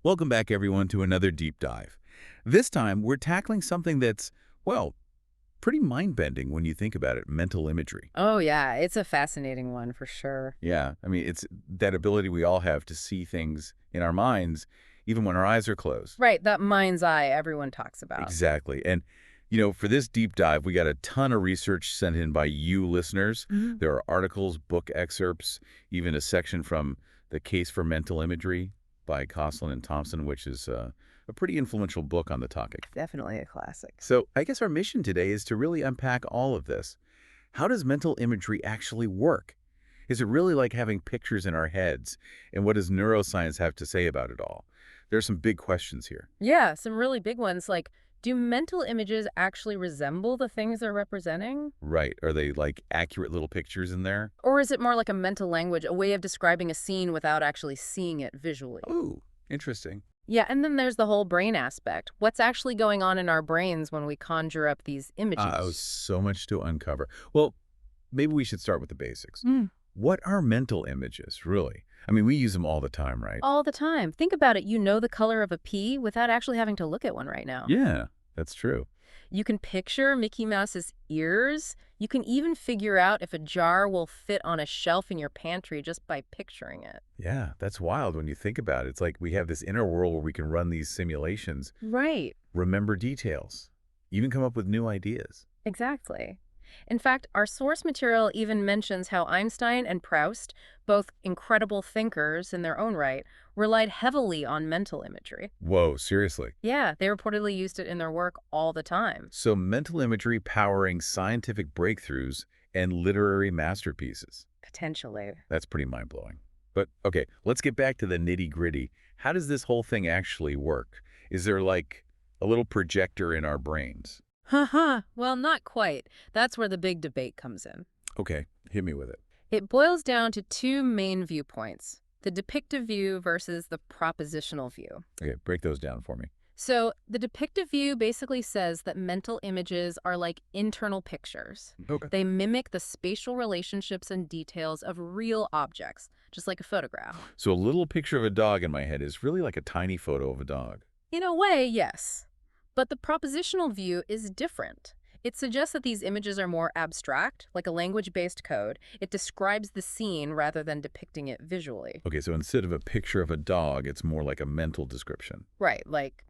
Welcome back, everyone, to another deep dive. This time, we're tackling something that's, well, pretty mind-bending when you think about it, mental imagery. Oh, yeah, it's a fascinating one for sure. Yeah, I mean, it's that ability we all have to see things in our minds, even when our eyes are closed. Right, that mind's eye everyone talks about. Exactly. And, for this deep dive, we got a ton of research sent in by you listeners. Mhm. There are articles, book excerpts, even a section from The Case for Mental Imagery by Kosslyn and Thompson, which is a pretty influential book on the topic. Definitely a classic. So I guess our mission today is to really unpack all of this. How does mental imagery actually work? Is it really like having pictures in our heads? And what does neuroscience have to say about it all? There are some big questions here. Yeah, some really big ones like, do mental images actually resemble the things they're representing? Right. Are they like accurate little pictures in there? Or is it more like a mental language, a way of describing a scene without actually seeing it visually? Oh, interesting. Yeah, and then there's the whole brain aspect. What's actually going on in our brains when we conjure up these Oh, images? so much to uncover. Well, maybe we should start with the basics. What are mental images, really? I mean, we use them all the time, right? All the time. Think about it. You know the color of a pea without actually having to look at one right now. Yeah, that's true. You can picture Mickey Mouse's ears. You can even figure out if a jar will fit on a shelf in your pantry just by picturing it. Yeah, that's wild when you think about it. It's like we have this inner world where we can run these simulations, Right. remember details, even come up with new ideas. Exactly. In fact, our source material even mentions how Einstein and Proust, both incredible thinkers in their own right, relied heavily on mental imagery. Whoa, seriously. Yeah, they reportedly used it in their work all the time. So mental imagery powering scientific breakthroughs and literary masterpieces. Potentially. That's pretty mind-blowing. But okay, let's get back to the nitty-gritty. How does this whole thing actually work? Is there like a little projector in our brains? Haha, well, not quite. That's where the big debate comes in. Okay, hit me with it. It boils down to two main viewpoints, the depictive view versus the propositional view. Okay, break those down for me. So the depictive view basically says that mental images are like internal pictures. Okay. They mimic the spatial relationships and details of real objects, just like a photograph. So a little picture of a dog in my head is really like a tiny photo of a dog. In a way, yes. But the propositional view is different. It suggests that these images are more abstract, like a language-based code. It describes the scene rather than depicting it visually. Okay, so instead of a picture of a dog, it's more like a mental description. Right, like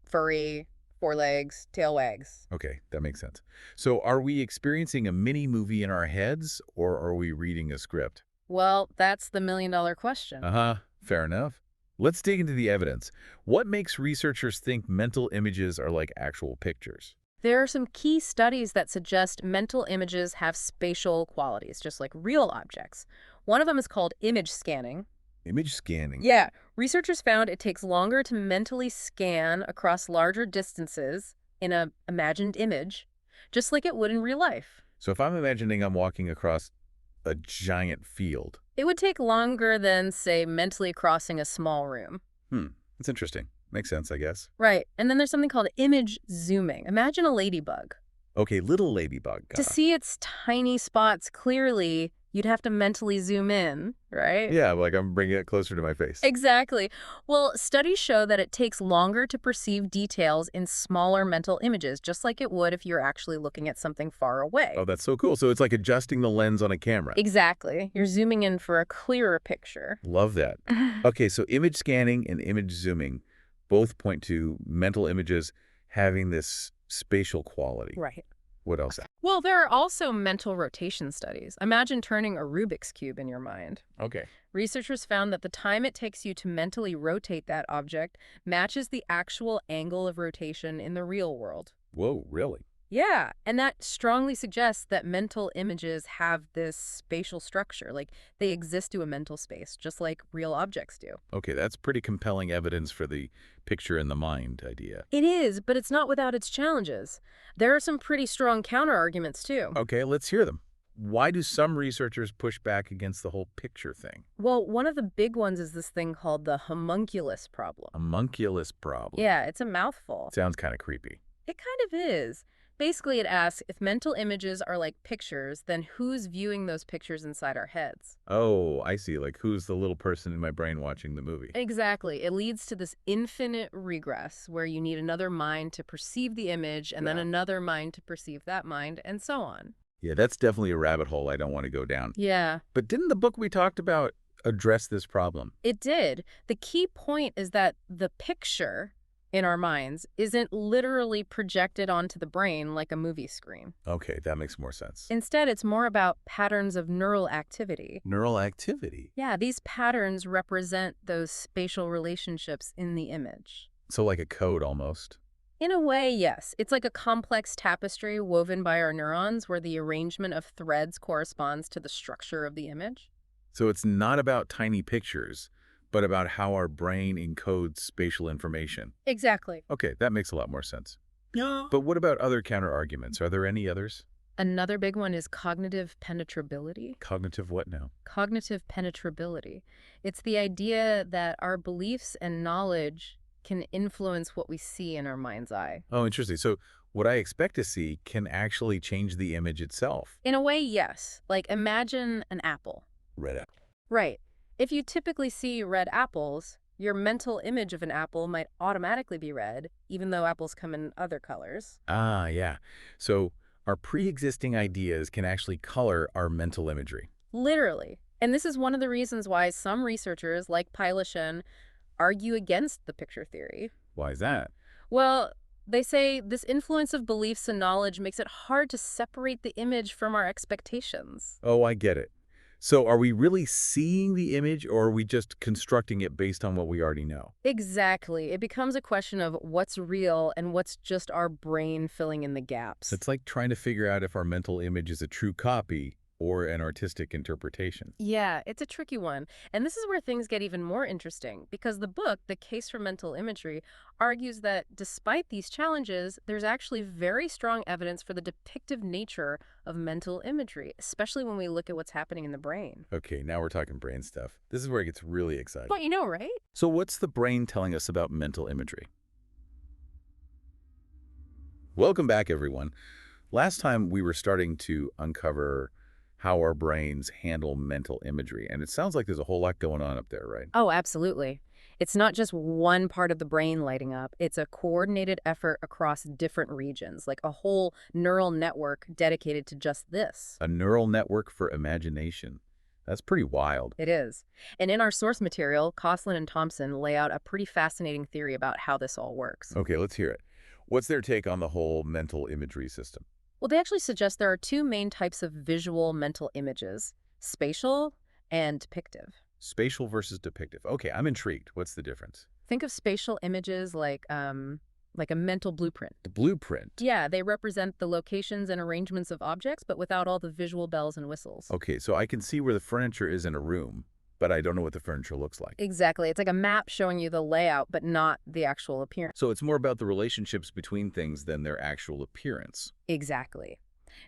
furry, four legs, tail wags. Okay, that makes sense. So are we experiencing a mini movie in our heads, or are we reading a script? Well, that's the million-dollar question. Uh-huh, fair enough. Let's dig into the evidence. What makes researchers think mental images are like actual pictures? There are some key studies that suggest mental images have spatial qualities, just like real objects. One of them is called image scanning. Image scanning. Yeah, researchers found it takes longer to mentally scan across larger distances in an imagined image, just like it would in real life. So if I'm imagining I'm walking across a giant field. It would take longer than, say, mentally crossing a small room. That's interesting. Makes sense, I guess. Right, and then there's something called image zooming. Imagine a ladybug. Okay, little ladybug. To see its tiny spots clearly, you'd have to mentally zoom in, right? Yeah, like I'm bringing it closer to my face. Exactly. Well, studies show that it takes longer to perceive details in smaller mental images, just like it would if you're actually looking at something far away. Oh, that's so cool. So it's like adjusting the lens on a camera. Exactly. You're zooming in for a clearer picture. Love that. Okay, so image scanning and image zooming both point to mental images having this spatial quality. Right. What else? Well, there are also mental rotation studies. Imagine turning a Rubik's Cube in your mind. Okay. Researchers found that the time it takes you to mentally rotate that object matches the actual angle of rotation in the real world. Whoa, really? Yeah, and that strongly suggests that mental images have this spatial structure, like they exist to a mental space, just like real objects do. Okay, that's pretty compelling evidence for the picture in the mind idea. It is, but it's not without its challenges. There are some pretty strong counter-arguments, too. Okay, let's hear them. Why do some researchers push back against the whole picture thing? Well, one of the big ones is this thing called the homunculus problem. Homunculus problem. Yeah, it's a mouthful. Sounds kind of creepy. It kind of is. Basically, it asks if mental images are like pictures, then who's viewing those pictures inside our heads? Oh, I see. Like, who's the little person in my brain watching the movie? Exactly. It leads to this infinite regress where you need another mind to perceive the image and then Yeah. another mind to perceive that mind and so on. Yeah, that's definitely a rabbit hole I don't want to go down. Yeah, But didn't the book we talked about address this problem? it did. The key point is that the picture in our minds isn't literally projected onto the brain like a movie screen. Okay, that makes more sense. Instead, it's more about patterns of neural activity. Neural activity. Yeah, these patterns represent those spatial relationships in the image. So like a code almost. In a way, yes. It's like a complex tapestry woven by our neurons where the arrangement of threads corresponds to the structure of the image. So it's not about tiny pictures, but about how our brain encodes spatial information. Exactly. Okay, that makes a lot more sense. Yeah. But what about other counter-arguments? Are there any others? Another big one is cognitive penetrability. Cognitive what now? Cognitive penetrability. It's the idea that our beliefs and knowledge can influence what we see in our mind's eye. Oh, interesting. So what I expect to see can actually change the image itself. In a way, yes. Like imagine an apple. Read it. Right. If you typically see red apples, your mental image of an apple might automatically be red, even though apples come in other colors. Ah, yeah. So our pre-existing ideas can actually color our mental imagery. Literally. And this is one of the reasons why some researchers, like By Kosslyn, argue against the picture theory. Why is that? Well, they say this influence of beliefs and knowledge makes it hard to separate the image from our expectations. Oh, I get it. So are we really seeing the image, or are we just constructing it based on what we already know? Exactly. It becomes a question of what's real and what's just our brain filling in the gaps. It's like trying to figure out if our mental image is a true copy or an artistic interpretation. Yeah, it's a tricky one. And this is where things get even more interesting because the book, The Case for Mental Imagery, argues that despite these challenges, there's actually very strong evidence for the depictive nature of mental imagery, especially when we look at what's happening in the brain. Okay, now we're talking brain stuff. This is where it gets really exciting. But you know, right? So what's the brain telling us about mental imagery? Welcome back, everyone. Last time we were starting to uncover how our brains handle mental imagery, and it sounds like there's a whole lot going on up there, right? Oh, absolutely. It's not just one part of the brain lighting up. It's a coordinated effort across different regions, like a whole neural network dedicated to just this. A neural network for imagination. That's pretty wild. It is. And in our source material, Kosslyn and Thompson lay out a pretty fascinating theory about how this all works. Okay, let's hear it. What's their take on the whole mental imagery system? Well, they actually suggest there are two main types of visual mental images, spatial and depictive. Spatial versus depictive. Okay, I'm intrigued. What's the difference? Think of spatial images like a mental blueprint. The blueprint. Yeah, they represent the locations and arrangements of objects, but without all the visual bells and whistles. Okay, so I can see where the furniture is in a room, but I don't know what the furniture looks like. Exactly. It's like a map showing you the layout, but not the actual appearance. So it's more about the relationships between things than their actual appearance. Exactly.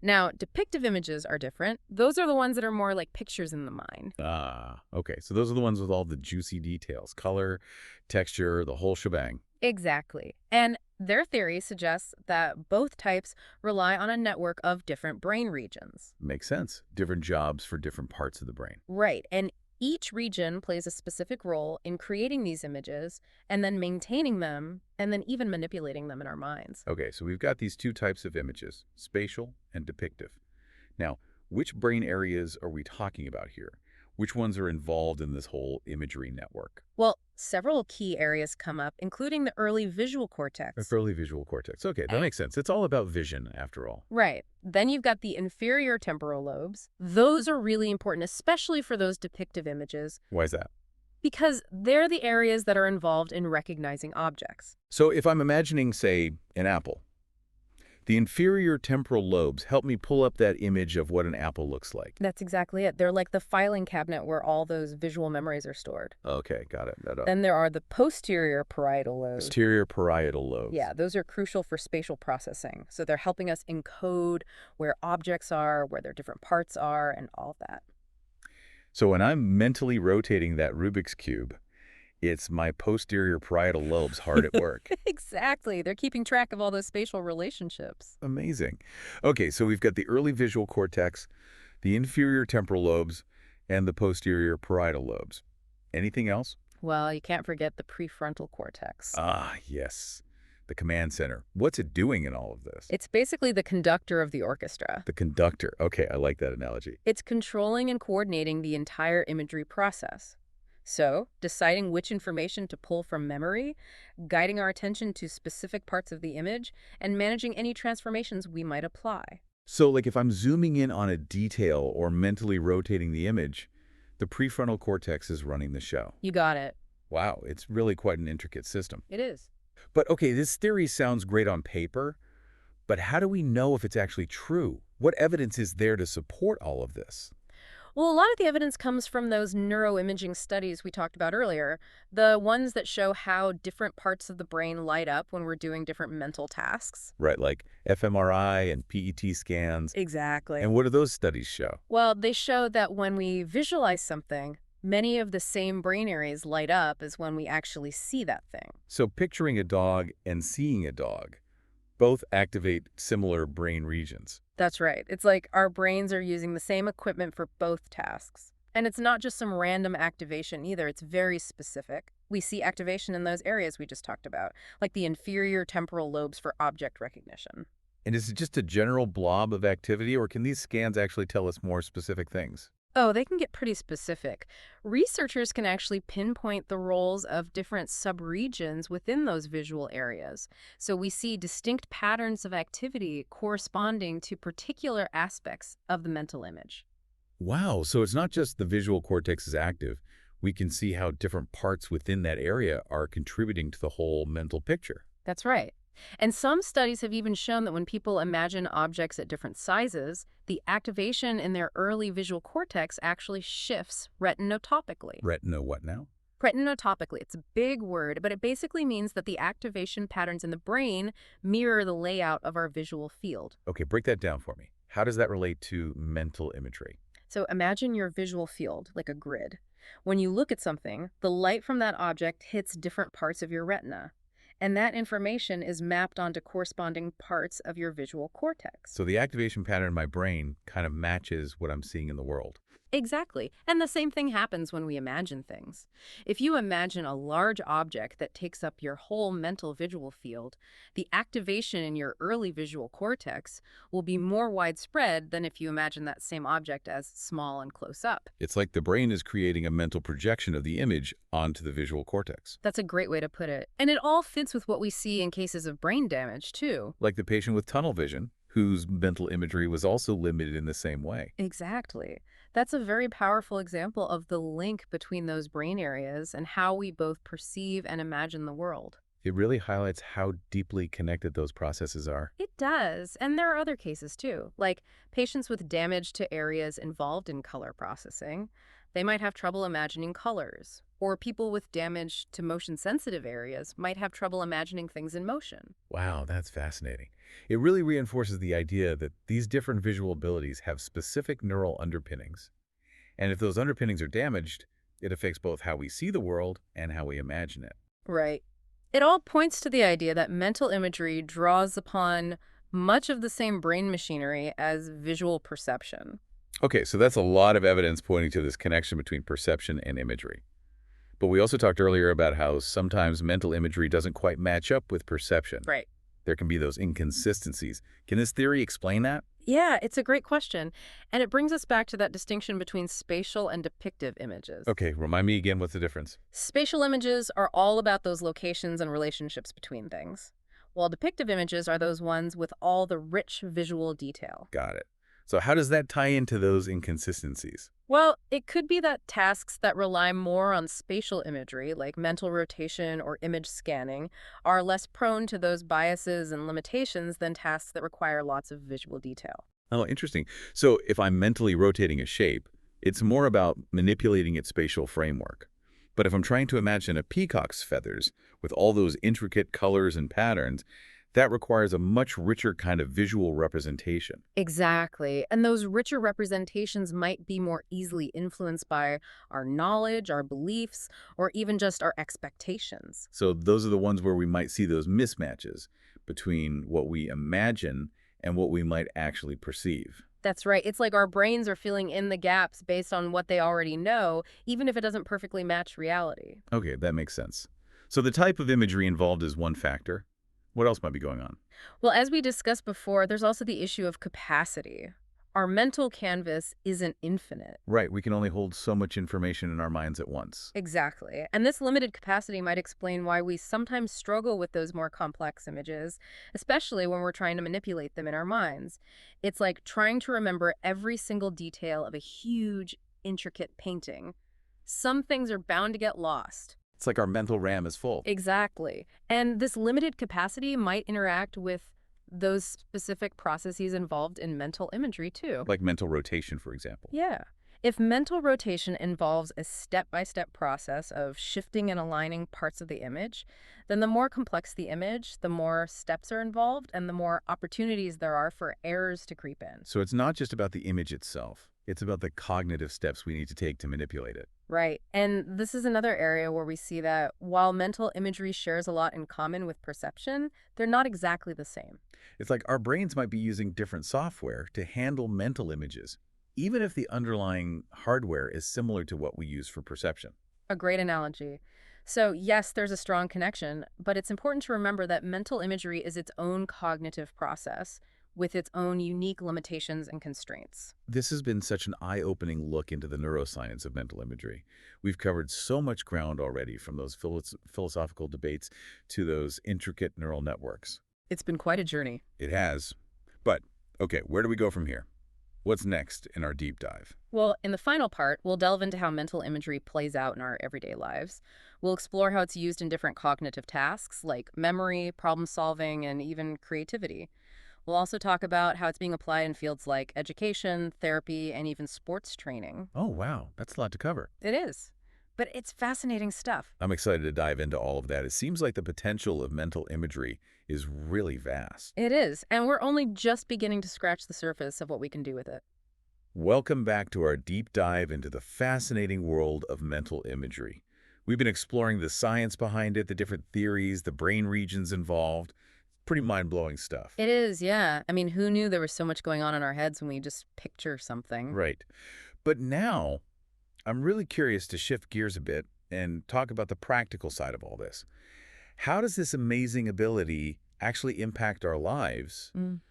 Now, depictive images are different. Those are the ones that are more like pictures in the mind. Ah, okay. So those are the ones with all the juicy details. Color, texture, the whole shebang. Exactly. And their theory suggests that both types rely on a network of different brain regions. Makes sense. Different jobs for different parts of the brain. Right. And each region plays a specific role in creating these images and then maintaining them and then even manipulating them in our minds. Okay, so we've got these two types of images, spatial and depictive. Now, which brain areas are we talking about here? Which ones are involved in this whole imagery network? Well, several key areas come up, including the early visual cortex. The early visual cortex. Okay, that makes sense. It's all about vision, after all. Right. Then you've got the inferior temporal lobes. Those are really important, especially for those depictive images, Why is that? because they're the areas that are involved in recognizing objects. So if I'm imagining, say, an apple, the inferior temporal lobes help me pull up that image of what an apple looks like. That's exactly it. They're like the filing cabinet where all those visual memories are stored. Okay, got it. Then there are the posterior parietal lobes. Posterior parietal lobes. Yeah, those are crucial for spatial processing. So they're helping us encode where objects are, where their different parts are, and all that. So when I'm mentally rotating that Rubik's Cube, It's my posterior parietal lobes hard at work. Exactly. They're keeping track of all those spatial relationships. Amazing. Okay, so we've got the early visual cortex, the inferior temporal lobes, and the posterior parietal lobes. Anything else? Well, you can't forget the prefrontal cortex. Ah, yes. The command center. What's it doing in all of this? It's basically the conductor of the orchestra. The conductor. Okay, I like that analogy. It's controlling and coordinating the entire imagery process. So, deciding which information to pull from memory, guiding our attention to specific parts of the image, and managing any transformations we might apply. So, like if I'm zooming in on a detail or mentally rotating the image, the prefrontal cortex is running the show. You got it. Wow, it's really quite an intricate system. It is. But okay, this theory sounds great on paper, but how do we know if it's actually true? What evidence is there to support all of this? Well, a lot of the evidence comes from those neuroimaging studies we talked about earlier, the ones that show how different parts of the brain light up when we're doing different mental tasks. Right, like fMRI and PET scans. Exactly. And what do those studies show? Well, they show that when we visualize something, many of the same brain areas light up as when we actually see that thing. So picturing a dog and seeing a dog both activate similar brain regions. That's right. It's like our brains are using the same equipment for both tasks. And it's not just some random activation either. It's very specific. We see activation in those areas we just talked about, like the inferior temporal lobes for object recognition. And is it just a general blob of activity, or can these scans actually tell us more specific things? Oh, they can get pretty specific. Researchers can actually pinpoint the roles of different subregions within those visual areas. So we see distinct patterns of activity corresponding to particular aspects of the mental image. Wow, so it's not just the visual cortex is active. We can see how different parts within that area are contributing to the whole mental picture. That's right. And some studies have even shown that when people imagine objects at different sizes, the activation in their early visual cortex actually shifts retinotopically. Retina what now? Retinotopically, it's a big word, but it basically means that the activation patterns in the brain mirror the layout of our visual field. Okay, break that down for me. How does that relate to mental imagery? So imagine your visual field like a grid. When you look at something, the light from that object hits different parts of your retina. And that information is mapped onto corresponding parts of your visual cortex. So the activation pattern in my brain kind of matches what I'm seeing in the world. Exactly. And the same thing happens when we imagine things. If you imagine a large object that takes up your whole mental visual field, the activation in your early visual cortex will be more widespread than if you imagine that same object as small and close up. It's like the brain is creating a mental projection of the image onto the visual cortex. That's a great way to put it. And it all fits with what we see in cases of brain damage, too. Like the patient with tunnel vision, whose mental imagery was also limited in the same way. Exactly. That's a very powerful example of the link between those brain areas and how we both perceive and imagine the world. It really highlights how deeply connected those processes are. It does. And there are other cases too, like patients with damage to areas involved in color processing. They might have trouble imagining colors. Or people with damage to motion-sensitive areas might have trouble imagining things in motion. Wow, that's fascinating. It really reinforces the idea that these different visual abilities have specific neural underpinnings. And if those underpinnings are damaged, it affects both how we see the world and how we imagine it. Right. It all points to the idea that mental imagery draws upon much of the same brain machinery as visual perception. Okay, so that's a lot of evidence pointing to this connection between perception and imagery. But we also talked earlier about how sometimes mental imagery doesn't quite match up with perception. Right. There can be those inconsistencies. Can this theory explain that? Yeah, it's a great question. And it brings us back to that distinction between spatial and depictive images. Okay, remind me again, what's the difference? Spatial images are all about those locations and relationships between things, while depictive images are those ones with all the rich visual detail. Got it. So how does that tie into those inconsistencies? Well, it could be that tasks that rely more on spatial imagery, like mental rotation or image scanning, are less prone to those biases and limitations than tasks that require lots of visual detail. Oh, interesting. So if I'm mentally rotating a shape, it's more about manipulating its spatial framework. But if I'm trying to imagine a peacock's feathers with all those intricate colors and patterns, That requires a much richer kind of visual representation. Exactly. And those richer representations might be more easily influenced by our knowledge, our beliefs, or even just our expectations. So those are the ones where we might see those mismatches between what we imagine and what we might actually perceive. That's right. It's like our brains are filling in the gaps based on what they already know, even if it doesn't perfectly match reality. Okay, that makes sense. So the type of imagery involved is one factor. What else might be going on? Well, as we discussed before, there's also the issue of capacity. Our mental canvas isn't infinite. Right, we can only hold so much information in our minds at once. Exactly. And this limited capacity might explain why we sometimes struggle with those more complex images, especially when we're trying to manipulate them in our minds. It's like trying to remember every single detail of a huge, intricate painting. Some things are bound to get lost. It's like our mental RAM is full. Exactly. And this limited capacity might interact with those specific processes involved in mental imagery, too. Like mental rotation, for example. Yeah. If mental rotation involves a step-by-step process of shifting and aligning parts of the image, then the more complex the image, the more steps are involved and the more opportunities there are for errors to creep in. So it's not just about the image itself. It's about the cognitive steps we need to take to manipulate it. Right. And this is another area where we see that while mental imagery shares a lot in common with perception, they're not exactly the same. It's like our brains might be using different software to handle mental images, even if the underlying hardware is similar to what we use for perception. A great analogy. So, yes, there's a strong connection, but it's important to remember that mental imagery is its own cognitive process with its own unique limitations and constraints. This has been such an eye-opening look into the neuroscience of mental imagery. We've covered so much ground already, from those philosophical debates to those intricate neural networks. It's been quite a journey. It has. But, okay, where do we go from here? What's next in our deep dive? Well, in the final part, we'll delve into how mental imagery plays out in our everyday lives. We'll explore how it's used in different cognitive tasks like memory, problem solving, and even creativity. We'll also talk about how it's being applied in fields like education, therapy, and even sports training. Oh, wow, that's a lot to cover. It is. But it's fascinating stuff. I'm excited to dive into all of that. It seems like the potential of mental imagery is really vast. It is, and we're only just beginning to scratch the surface of what we can do with it. Welcome back to our deep dive into the fascinating world of mental imagery. We've been exploring the science behind it, the different theories, the brain regions involved. Pretty mind-blowing stuff. It is, yeah. I mean, who knew there was so much going on in our heads when we just picture something? Right. But now, I'm really curious to shift gears a bit and talk about the practical side of all this. How does this amazing ability actually impact our lives, Mm.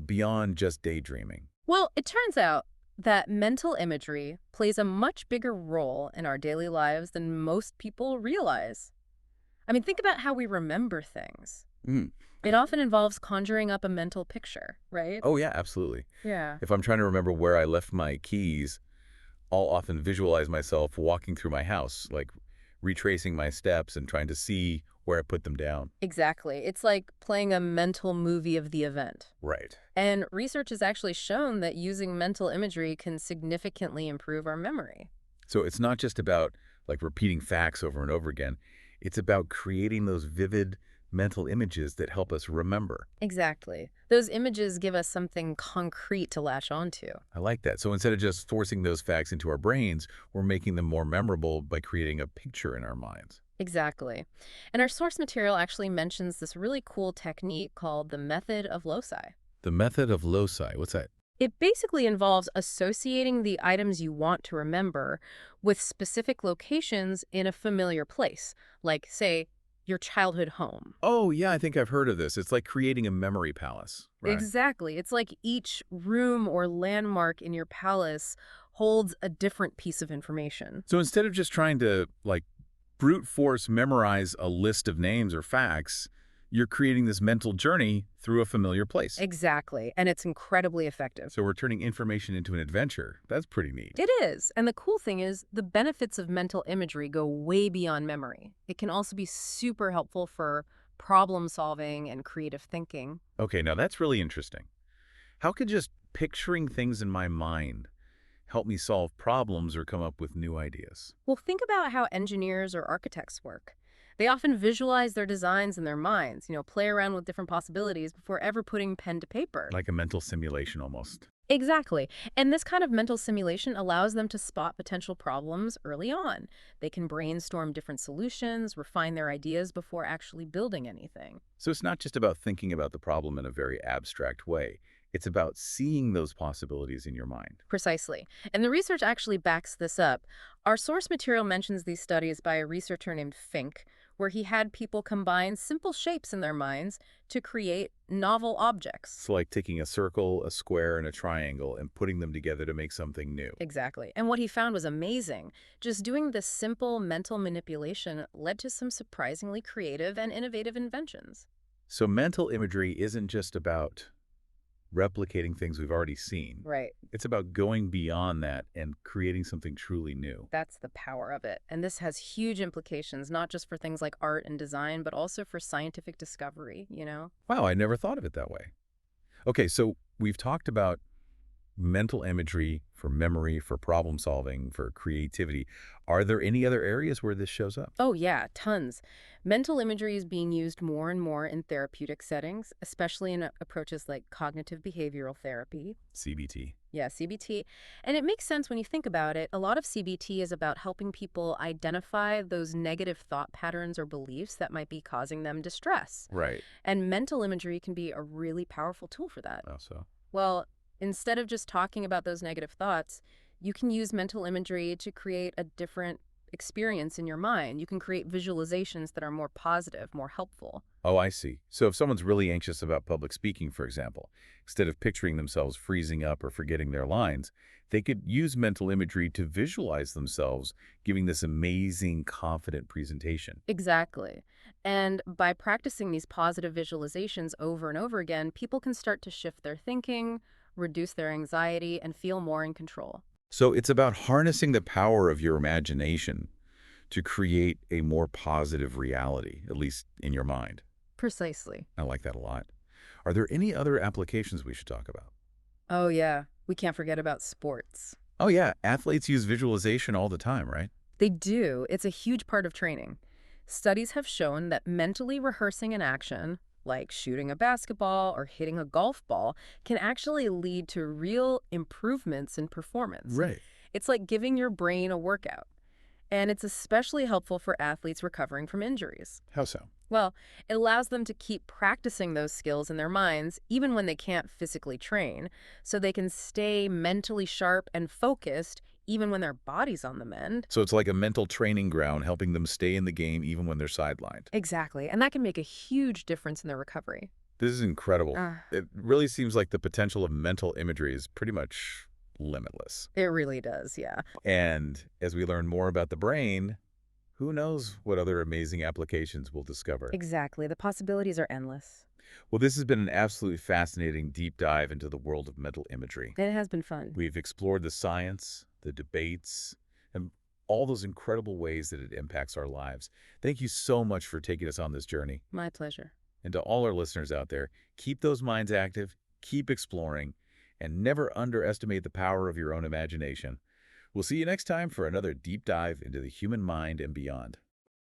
beyond just daydreaming? Well, it turns out that mental imagery plays a much bigger role in our daily lives than most people realize. I mean, think about how we remember things. Mm. It often involves conjuring up a mental picture, right? Oh, yeah, absolutely. Yeah. If I'm trying to remember where I left my keys, I'll often visualize myself walking through my house, like retracing my steps and trying to see where I put them down. Exactly. It's like playing a mental movie of the event. Right. And research has actually shown that using mental imagery can significantly improve our memory. So it's not just about like repeating facts over and over again. It's about creating those vivid mental images that help us remember. Exactly. Those images give us something concrete to latch onto. I like that. So instead of just forcing those facts into our brains, we're making them more memorable by creating a picture in our minds. Exactly. And our source material actually mentions this really cool technique called the method of loci. The method of loci, what's that? It basically involves associating the items you want to remember with specific locations in a familiar place, like, say, your childhood home. Oh, yeah, I think I've heard of this. It's like creating a memory palace, right? Exactly. It's like each room or landmark in your palace holds a different piece of information. So instead of just trying to, like, brute force memorize a list of names or facts, you're creating this mental journey through a familiar place. Exactly. And it's incredibly effective. So we're turning information into an adventure. That's pretty neat. It is. And the cool thing is the benefits of mental imagery go way beyond memory. It can also be super helpful for problem solving and creative thinking. Okay, now that's really interesting. How could just picturing things in my mind help me solve problems or come up with new ideas? Well, think about how engineers or architects work. They often visualize their designs in their minds, play around with different possibilities before ever putting pen to paper. Like a mental simulation almost. Exactly. And this kind of mental simulation allows them to spot potential problems early on. They can brainstorm different solutions, refine their ideas before actually building anything. So it's not just about thinking about the problem in a very abstract way. It's about seeing those possibilities in your mind. Precisely. And the research actually backs this up. Our source material mentions these studies by a researcher named Fink, where he had people combine simple shapes in their minds to create novel objects. It's like taking a circle, a square, and a triangle and putting them together to make something new. Exactly. And what he found was amazing. Just doing this simple mental manipulation led to some surprisingly creative and innovative inventions. So mental imagery isn't just about replicating things we've already seen. Right. It's about going beyond that and creating something truly new. That's the power of it. And this has huge implications, not just for things like art and design, but also for scientific discovery. Wow, I never thought of it that way. Okay, so we've talked about mental imagery for memory, for problem solving, for creativity. Are there any other areas where this shows up? Oh, yeah, tons. Mental imagery is being used more and more in therapeutic settings, especially in approaches like cognitive behavioral therapy. CBT. Yeah, CBT. And it makes sense when you think about it. A lot of CBT is about helping people identify those negative thought patterns or beliefs that might be causing them distress. Right. And mental imagery can be a really powerful tool for that. Oh, so. Well, instead of just talking about those negative thoughts, you can use mental imagery to create a different experience in your mind. You can create visualizations that are more positive, more helpful. Oh, I see. So if someone's really anxious about public speaking, for example, instead of picturing themselves freezing up or forgetting their lines, they could use mental imagery to visualize themselves giving this amazing, confident presentation. Exactly. And by practicing these positive visualizations over and over again, people can start to shift their thinking, reduce their anxiety, and feel more in control. So it's about harnessing the power of your imagination to create a more positive reality, at least in your mind. Precisely. I like that a lot. Are there any other applications we should talk about? Oh, yeah. We can't forget about sports. Oh yeah, athletes use visualization all the time, right? They do. It's a huge part of training. Studies have shown that mentally rehearsing an action, like shooting a basketball or hitting a golf ball, can actually lead to real improvements in performance. Right. It's like giving your brain a workout. And it's especially helpful for athletes recovering from injuries. How so? Well, it allows them to keep practicing those skills in their minds, even when they can't physically train, so they can stay mentally sharp and focused even when their body's on the mend. So it's like a mental training ground helping them stay in the game even when they're sidelined. Exactly. And that can make a huge difference in their recovery. This is incredible. Ah, It really seems like the potential of mental imagery is pretty much limitless. it really does, yeah. And as we learn more about the brain, who knows what other amazing applications we'll discover. Exactly. The possibilities are endless. Well, this has been an absolutely fascinating deep dive into the world of mental imagery. And it has been fun. We've explored the science, the debates, and all those incredible ways that it impacts our lives. Thank you so much for taking us on this journey. My pleasure. And to all our listeners out there, keep those minds active, keep exploring, and never underestimate the power of your own imagination. We'll see you next time for another deep dive into the human mind and beyond.